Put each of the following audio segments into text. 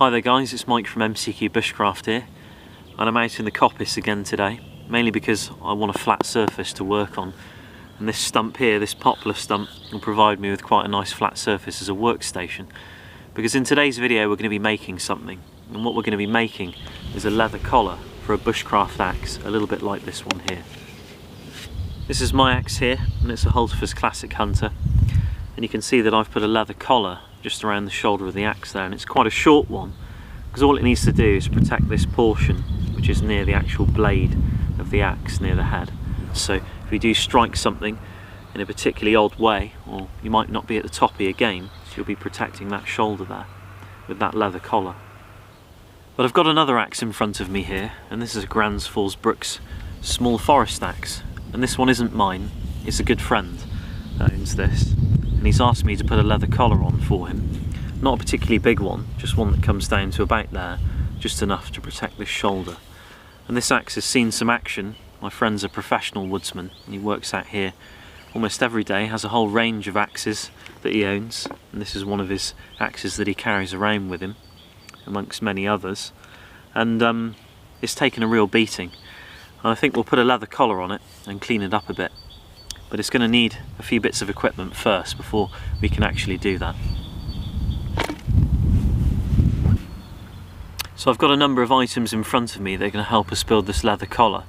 Hi there guys, it's Mike from MCQ Bushcraft here, and I'm out in the coppice again today, mainly because I want a flat surface to work on, and this stump here, this poplar stump, will provide me with quite a nice flat surface as a workstation. Because in today's video we're going to be making something, and what we're going to be making is a leather collar for a bushcraft axe, a little bit like this one here. This is my axe here, and it's a Hultafors Classic Hunter, and you can see that I've put a leather collar just around the shoulder of the axe there, and it's quite a short one because all it needs to do is protect this portion which is near the actual blade of the axe, near the head. So if you do strike something in a particularly odd way, or you might not be at the top of your game, so you'll be protecting that shoulder there with that leather collar. But I've got another axe in front of me here, and this is a Grands Falls Brooks small forest axe, and this one isn't mine, it's a good friend that owns this. And he's asked me to put a leather collar on for him. Not a particularly big one, just one that comes down to about there, just enough to protect this shoulder. And this axe has seen some action. My friend's a professional woodsman, and he works out here almost every day, has a whole range of axes that he owns, and this is one of his axes that he carries around with him, amongst many others. And it's taken a real beating. And I think we'll put a leather collar on it and clean it up a bit. But it's going to need a few bits of equipment first before we can actually do that. So I've got a number of items in front of me that are going to help us build this leather collar,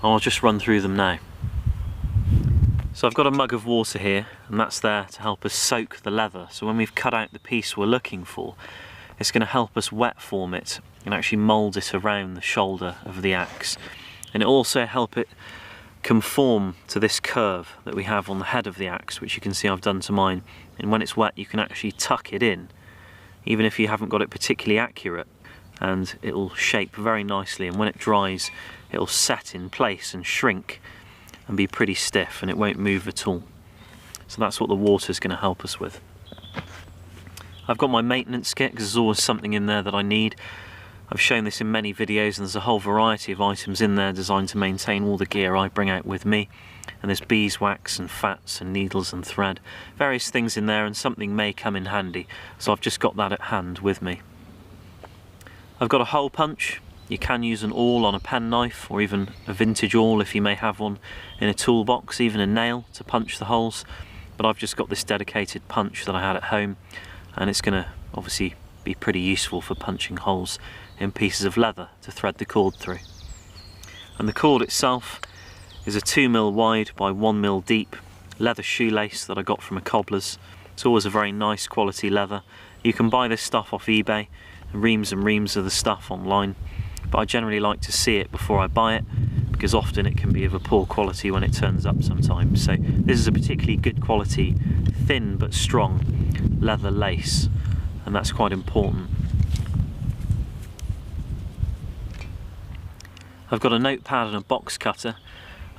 and I'll just run through them now. So I've got a mug of water here, and that's there to help us soak the leather, so when we've cut out the piece we're looking for, it's going to help us wet form it and actually mould it around the shoulder of the axe, and it'll also help it conform to this curve that we have on the head of the axe, which you can see I've done to mine, and when it's wet you can actually tuck it in even if you haven't got it particularly accurate, and it'll shape very nicely, and when it dries it'll set in place and shrink and be pretty stiff, and it won't move at all. So that's what the water is going to help us with. I've got my maintenance kit because there's always something in there that I need. I've shown this in many videos, and there's a whole variety of items in there designed to maintain all the gear I bring out with me. And there's beeswax and fats and needles and thread, various things in there, and something may come in handy, so I've just got that at hand with me. I've got a hole punch. You can use an awl on a penknife, or even a vintage awl if you may have one in a toolbox, even a nail to punch the holes, but I've just got this dedicated punch that I had at home, and it's going to obviously be pretty useful for punching holes in pieces of leather to thread the cord through. And the cord itself is a 2mm wide by 1mm deep leather shoelace that I got from a cobbler's. It's always a very nice quality leather. You can buy this stuff off eBay, and reams of the stuff online, but I generally like to see it before I buy it, because often it can be of a poor quality when it turns up sometimes. So this is a particularly good quality, thin but strong leather lace, and that's quite important. I've got a notepad and a box cutter,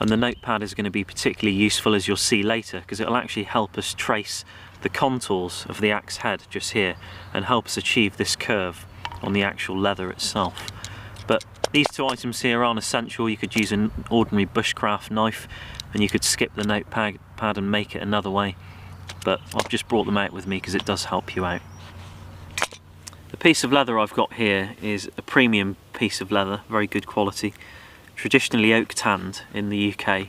and the notepad is going to be particularly useful, as you'll see later, because it'll actually help us trace the contours of the axe head just here and help us achieve this curve on the actual leather itself. But these two items here aren't essential. You could use an ordinary bushcraft knife, and you could skip the notepad and make it another way, but I've just brought them out with me because it does help you out. The piece of leather I've got here is a premium piece of leather, very good quality, traditionally oak tanned in the UK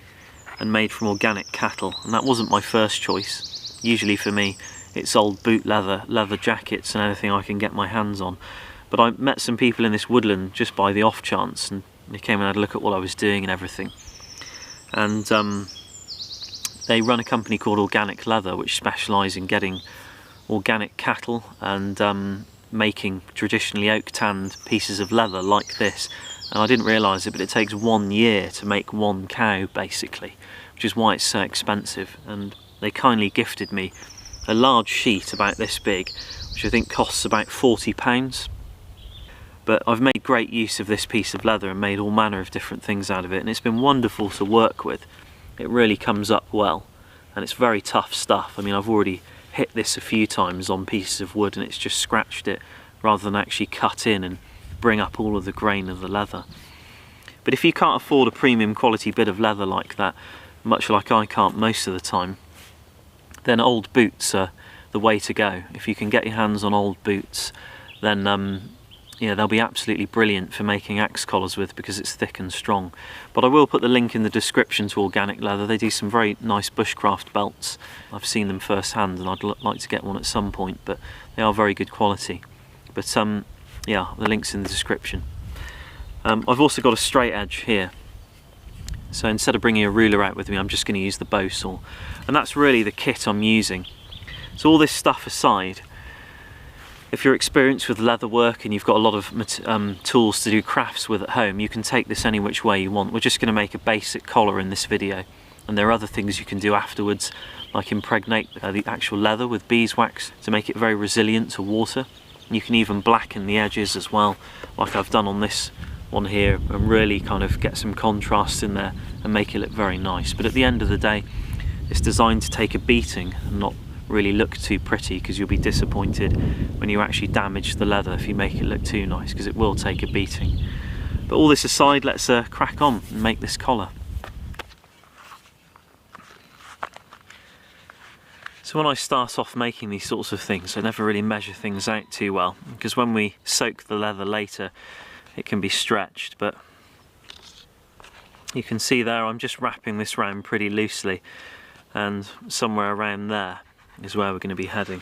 and made from organic cattle, and that wasn't my first choice. Usually for me it's old boot leather, leather jackets and anything I can get my hands on. But I met some people in this woodland just by the off chance, and they came and had a look at what I was doing and everything. And they run a company called Organic Leather, which specialise in getting organic cattle and making traditionally oak tanned pieces of leather like this. And I didn't realise it, but it takes 1 year to make one cow basically, which is why it's so expensive. And they kindly gifted me a large sheet about this big, which I think costs about £40. But I've made great use of this piece of leather and made all manner of different things out of it, and it's been wonderful to work with. It really comes up well, and it's very tough stuff. I mean, I've already hit this a few times on pieces of wood and it's just scratched it rather than actually cut in and bring up all of the grain of the leather. But if you can't afford a premium quality bit of leather like that, much like I can't most of the time, then old boots are the way to go. If you can get your hands on old boots, then yeah, they'll be absolutely brilliant for making axe collars with because it's thick and strong. But I will put the link in the description to Organic Leather. They do some very nice bushcraft belts. I've seen them firsthand and I'd like to get one at some point, but they are very good quality. But yeah, the link's in the description. I've also got a straight edge here. So instead of bringing a ruler out with me, I'm just going to use the bow saw. And that's really the kit I'm using. So all this stuff aside, if you're experienced with leather work and you've got a lot of tools to do crafts with at home, you can take this any which way you want. We're just going to make a basic collar in this video. And there are other things you can do afterwards, like impregnate the actual leather with beeswax to make it very resilient to water. And you can even blacken the edges as well, like I've done on this one here, and really kind of get some contrast in there and make it look very nice. But at the end of the day, it's designed to take a beating and not really look too pretty, because you'll be disappointed when you actually damage the leather if you make it look too nice, because it will take a beating. But all this aside, let's crack on and make this collar. So when I start off making these sorts of things, I never really measure things out too well, because when we soak the leather later it can be stretched. But you can see there I'm just wrapping this round pretty loosely, and somewhere around there is where we're going to be heading.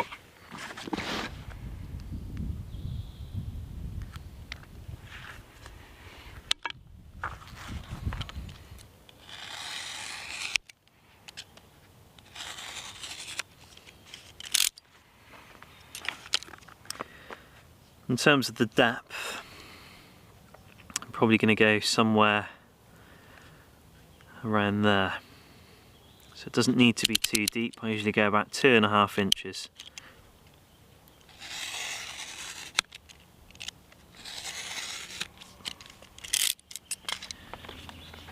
In terms of the depth, I'm probably going to go somewhere around there. So it doesn't need to be too deep. I usually go about 2.5 inches.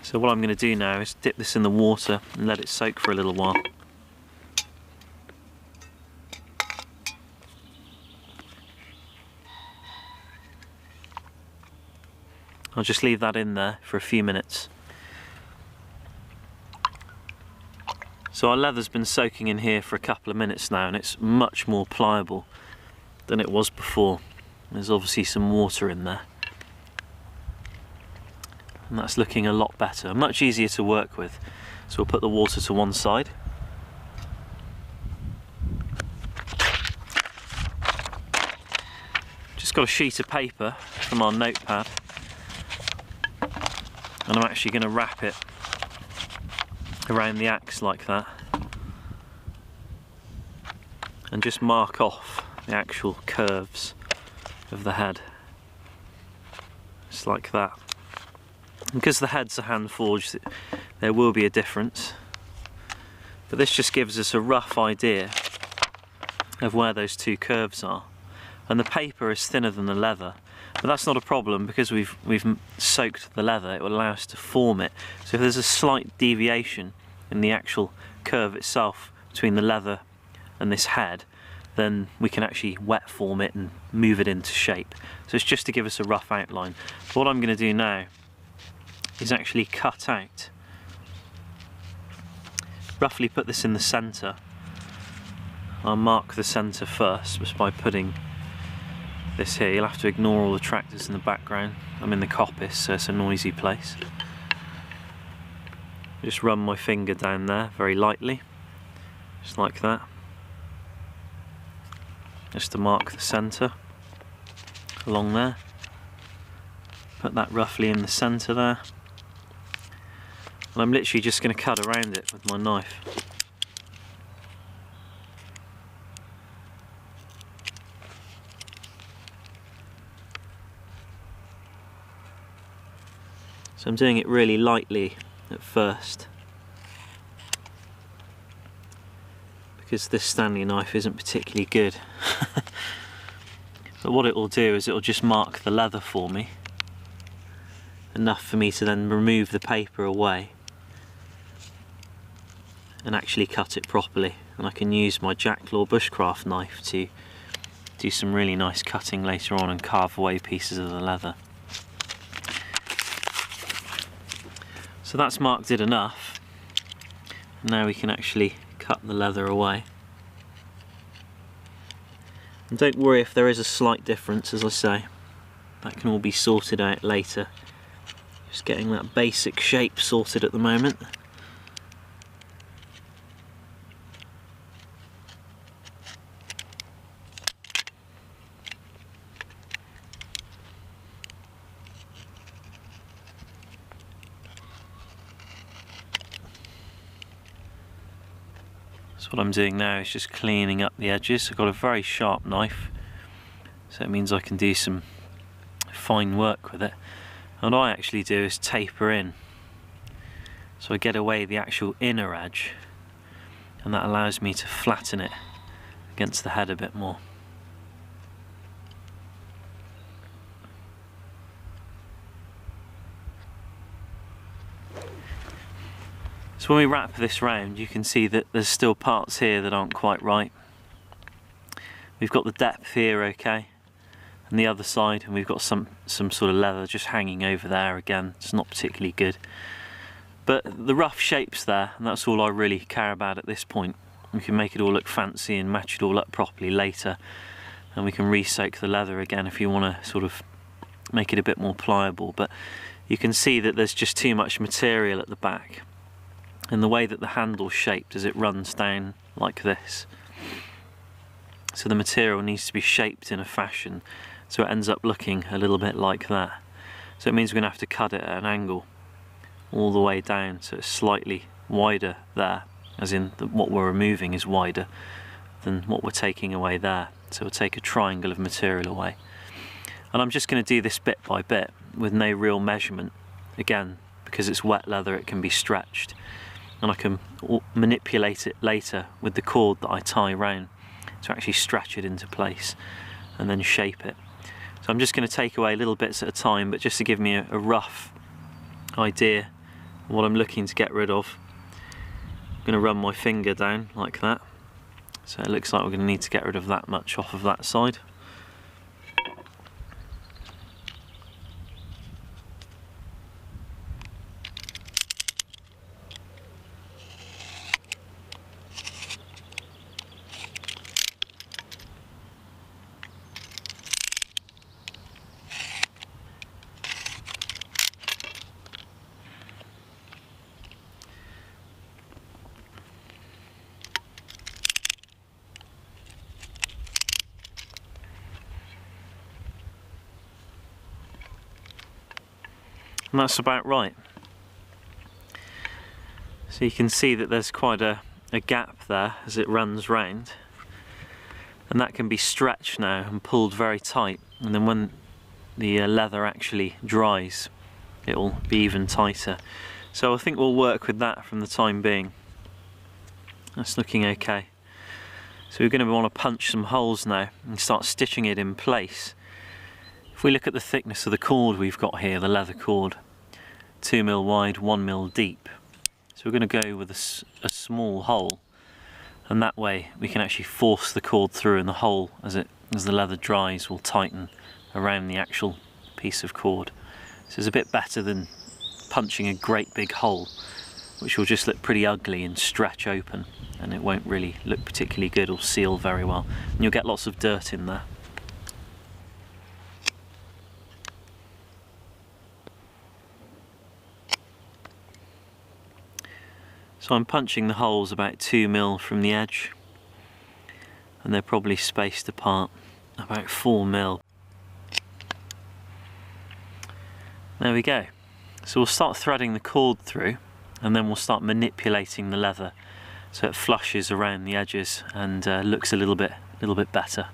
So what I'm going to do now is dip this in the water and let it soak for a little while. I'll just leave that in there for a few minutes. So our leather's been soaking in here for a couple of minutes now, and it's much more pliable than it was before. There's obviously some water in there. And that's looking a lot better, much easier to work with. So we'll put the water to one side. Just got a sheet of paper from our notepad, and I'm actually going to wrap it around the axe like that and just mark off the actual curves of the head, just like that. And because the heads are hand forged, there will be a difference, but this just gives us a rough idea of where those two curves are. And the paper is thinner than the leather, but that's not a problem because we've soaked the leather. It will allow us to form it. So if there's a slight deviation in the actual curve itself between the leather and this head, then we can actually wet form it and move it into shape. So it's just to give us a rough outline. But what I'm going to do now is actually cut out, roughly put this in the centre. I'll mark the centre first just by putting this here. You'll have to ignore all the tractors in the background. I'm in the coppice, so it's a noisy place. Just run my finger down there very lightly, just like that, just to mark the centre along there. Put that roughly in the centre there, and I'm literally just going to cut around it with my knife. So I'm doing it really lightly at first, because this Stanley knife isn't particularly good. But what it will do is it will just mark the leather for me, enough for me to then remove the paper away and actually cut it properly, and I can use my Jacklaw Bushcraft knife to do some really nice cutting later on and carve away pieces of the leather. So that's marked it enough. Now we can actually cut the leather away. And don't worry if there is a slight difference, as I say. that can all be sorted out later. Just getting that basic shape sorted at the moment. So what I'm doing now is just cleaning up the edges. I've got a very sharp knife, so it means I can do some fine work with it. And what I actually do is taper in, so I get away the actual inner edge, and that allows me to flatten it against the head a bit more. So when we wrap this round, you can see that there's still parts here that aren't quite right. We've got the depth here okay, and the other side, and we've got some sort of leather just hanging over there again. It's not particularly good. But the rough shape's there, and that's all I really care about at this point. We can make it all look fancy and match it all up properly later, and we can re-soak the leather again if you want to sort of make it a bit more pliable. But you can see that there's just too much material at the back, and the way that the handle's shaped as it runs down like this. So the material needs to be shaped in a fashion so it ends up looking a little bit like that. So it means we're going to have to cut it at an angle all the way down so it's slightly wider there, as in what we're removing is wider than what we're taking away there. So we'll take a triangle of material away. And I'm just going to do this bit by bit with no real measurement. Again, because it's wet leather, it can be stretched. And I can manipulate it later with the cord that I tie round to actually stretch it into place and then shape it. So I'm just going to take away little bits at a time, but just to give me a rough idea of what I'm looking to get rid of. I'm going to run my finger down like that. So it looks like we're going to need to get rid of that much off of that side. And that's about right. So you can see that there's quite a gap there as it runs round, and that can be stretched now and pulled very tight, and then when the leather actually dries it will be even tighter. So I think we'll work with that from the time being. That's looking okay. So we're going to want to punch some holes now and start stitching it in place. If we look at the thickness of the cord we've got here, the leather cord, 2mm wide, 1mm deep. So we're going to go with a small hole, and that way we can actually force the cord through, and the hole, as the leather dries, will tighten around the actual piece of cord. So it's a bit better than punching a great big hole, which will just look pretty ugly and stretch open, and it won't really look particularly good or seal very well, and you'll get lots of dirt in there. So I'm punching the holes about 2mm from the edge, and they're probably spaced apart about 4mm. There we go. So we'll start threading the cord through, and then we'll start manipulating the leather so it flushes around the edges and looks a little bit better.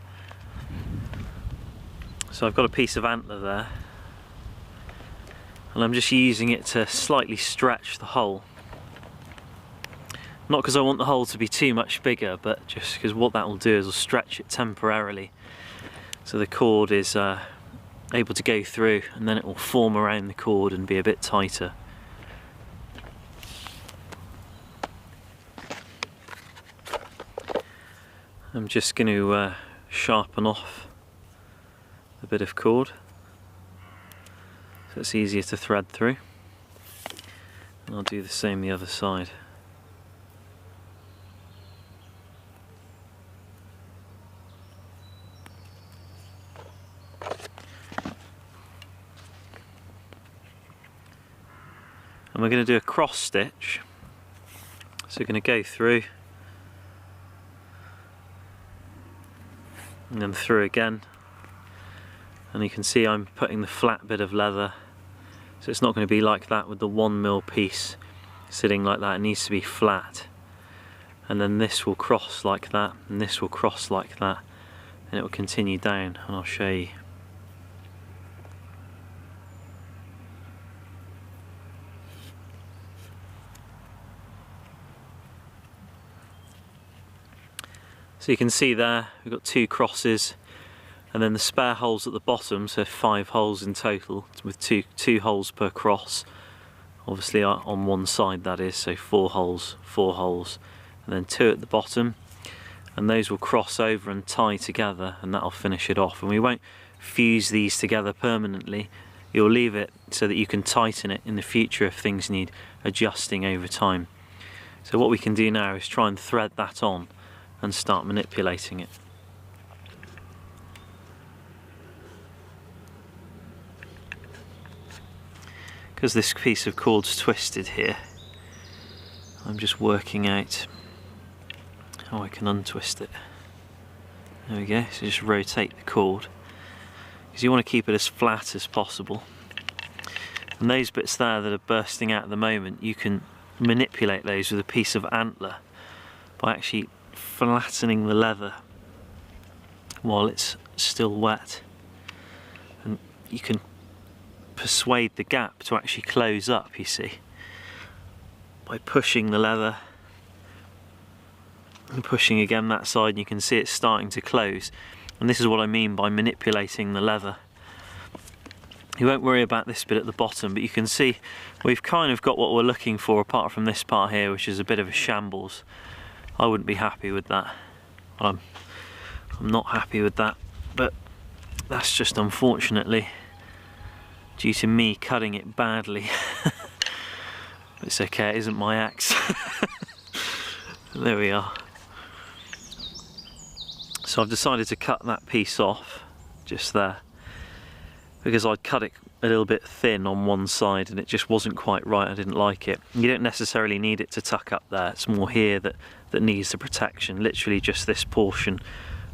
So I've got a piece of antler there, and I'm just using it to slightly stretch the hole. Not because I want the hole to be too much bigger, but just because what that will do is will stretch it temporarily, so the cord is able to go through, and then it will form around the cord and be a bit tighter. I'm just going to sharpen off a bit of cord so it's easier to thread through, and I'll do the same the other side. And we're going to do a cross stitch. So we're going to go through and then through again, and you can see I'm putting the flat bit of leather, so it's not going to be like that with the 1mm piece sitting like that. It needs to be flat, and then this will cross like that, and this will cross like that, and it will continue down, and I'll show you. So you can see there we've got 2 crosses, and then the spare holes at the bottom, so 5 holes in total with two holes per cross, obviously on one side that is, so 4 holes, and then 2 at the bottom, and those will cross over and tie together, and that'll finish it off. And we won't fuse these together permanently, you'll leave it so that you can tighten it in the future if things need adjusting over time. So what we can do now is try and thread that on and start manipulating it. Because this piece of cord's twisted here, I'm just working out how I can untwist it. There we go, so just rotate the cord, because you want to keep it as flat as possible. And those bits there that are bursting out at the moment, you can manipulate those with a piece of antler by actually flattening the leather while it's still wet, and you can persuade the gap to actually close up, you see, by pushing the leather and pushing again that side, and you can see it's starting to close. And this is what I mean by manipulating the leather. You won't worry about this bit at the bottom, but you can see we've kind of got what we're looking for, apart from this part here, which is a bit of a shambles. I wouldn't be happy with that. I'm not happy with that, but that's just unfortunately due to me cutting it badly. It's okay, it isn't my axe. There we are. So I've decided to cut that piece off just there, because I'd cut it a little bit thin on one side and it just wasn't quite right. I didn't like it. You don't necessarily need it to tuck up there, it's more here that needs the protection, literally just this portion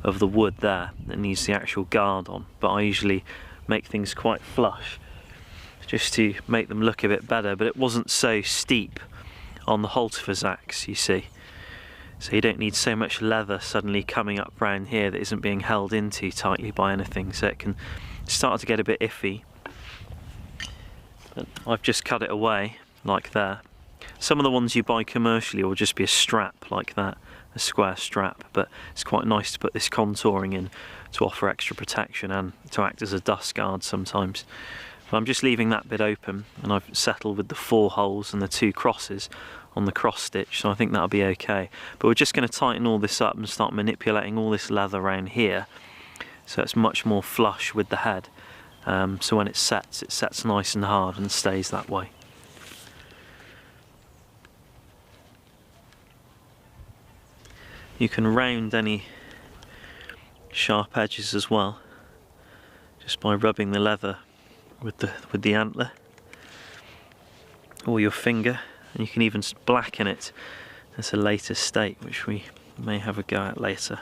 of the wood there that needs the actual guard on. But I usually make things quite flush just to make them look a bit better, but it wasn't so steep on the halter's axe, you see. So you don't need so much leather suddenly coming up round here that isn't being held in too tightly by anything, so it can start to get a bit iffy. But I've just cut it away like there. Some of the ones you buy commercially will just be a strap like that, a square strap, but it's quite nice to put this contouring in to offer extra protection and to act as a dust guard sometimes. But I'm just leaving that bit open, and I've settled with the 4 holes and the 2 crosses on the cross stitch, so I think that'll be okay. But we're just going to tighten all this up and start manipulating all this leather around here so it's much more flush with the head. So when it sets nice and hard and stays that way. You can round any sharp edges as well, just by rubbing the leather with the antler or your finger, and you can even blacken it at a later state, which we may have a go at later.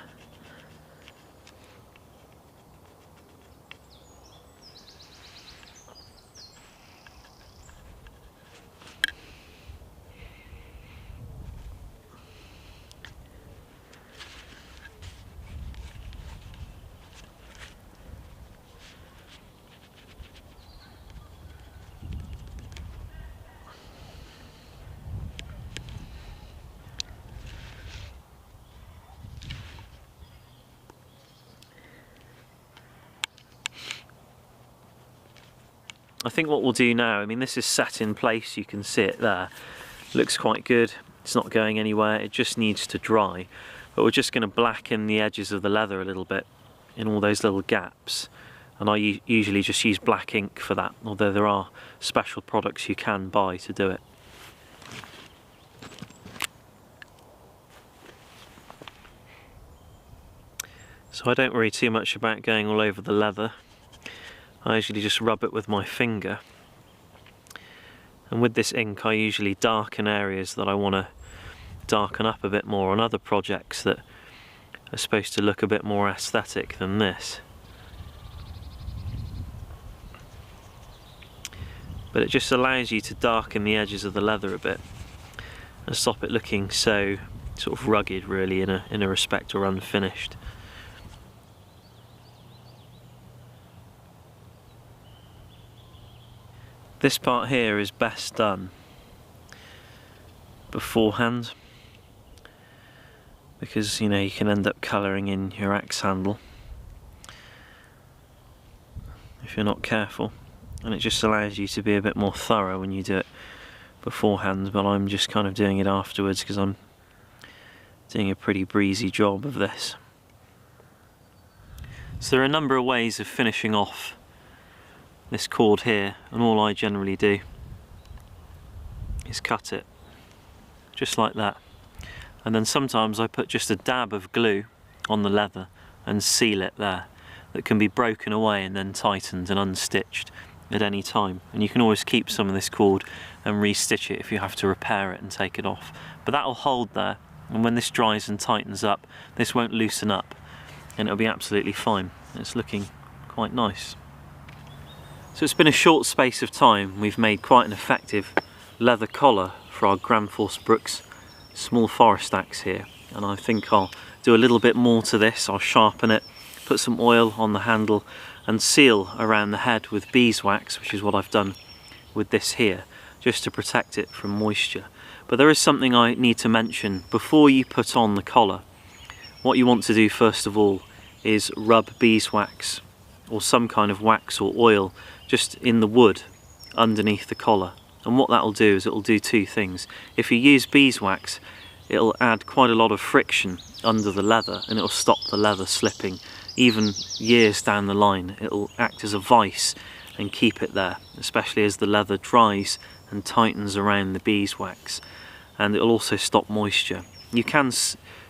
I think what we'll do now, I mean this is set in place, you can see it there, looks quite good, it's not going anywhere, it just needs to dry. But we're just going to blacken the edges of the leather a little bit in all those little gaps, and I usually just use black ink for that, although there are special products you can buy to do it. So I don't worry too much about going all over the leather. I usually just rub it with my finger And with this ink I usually darken areas that I want to darken up a bit more on other projects that are supposed to look a bit more aesthetic than this. But it just allows you to darken the edges of the leather a bit and stop it looking so sort of rugged, really, in a respect, or unfinished. This part here is best done beforehand, because you know you can end up colouring in your axe handle if you're not careful, and it just allows you to be a bit more thorough when you do it beforehand. But I'm just kind of doing it afterwards because I'm doing a pretty breezy job of this. So there are a number of ways of finishing off this cord here, and all I generally do is cut it just like that, and then sometimes I put just a dab of glue on the leather and seal it there, that can be broken away and then tightened and unstitched at any time. And you can always keep some of this cord and re-stitch it if you have to repair it and take it off, but that'll hold there, and when this dries and tightens up, this won't loosen up and it'll be absolutely fine. It's looking quite nice. So it's been a short space of time, we've made quite an effective leather collar for our Gramforce Brooks small forest axe here, and I think I'll do a little bit more to this. I'll sharpen it, put some oil on the handle and seal around the head with beeswax, which is what I've done with this here, just to protect it from moisture. But there is something I need to mention before you put on the collar. What you want to do first of all is rub beeswax or some kind of wax or oil just in the wood underneath the collar, and what that will do is it will do two things. If you use beeswax, it'll add quite a lot of friction under the leather and it'll stop the leather slipping. Even years down the line, it'll act as a vice and keep it there, especially as the leather dries and tightens around the beeswax, and it'll also stop moisture. You can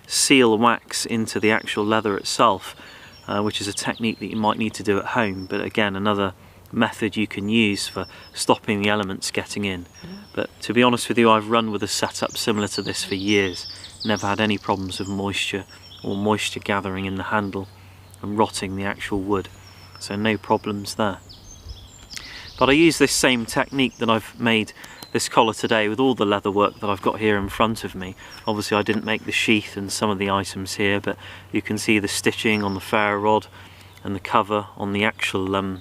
seal wax into the actual leather itself, which is a technique that you might need to do at home, but again, another method you can use for stopping the elements getting in. But to be honest with you, I've run with a setup similar to this for years, never had any problems with moisture or moisture gathering in the handle and rotting the actual wood, so no problems there. But I use this same technique that I've made this collar today with all the leather work that I've got here in front of me. Obviously I didn't make the sheath and some of the items here, but you can see the stitching on the ferro rod and the cover on the actual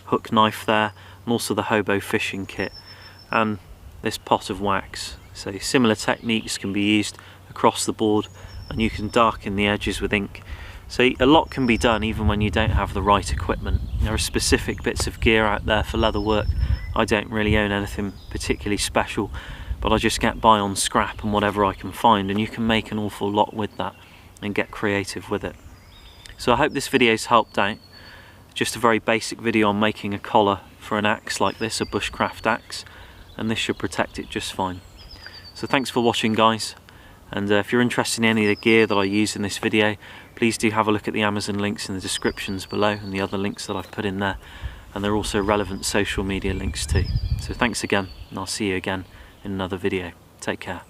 hook knife there, and also the hobo fishing kit and this pot of wax. So similar techniques can be used across the board, and you can darken the edges with ink. So a lot can be done even when you don't have the right equipment. There are specific bits of gear out there for leather work. I don't really own anything particularly special, but I just get by on scrap and whatever I can find, and you can make an awful lot with that and get creative with it. So I hope this video's helped out. Just a very basic video on making a collar for an axe like this, a Bushcraft axe, and this should protect it just fine. So thanks for watching, guys, and if you're interested in any of the gear that I use in this video, please do have a look at the Amazon links in the descriptions below and the other links that I've put in there, and there are also relevant social media links too. So thanks again, and I'll see you again in another video. Take care.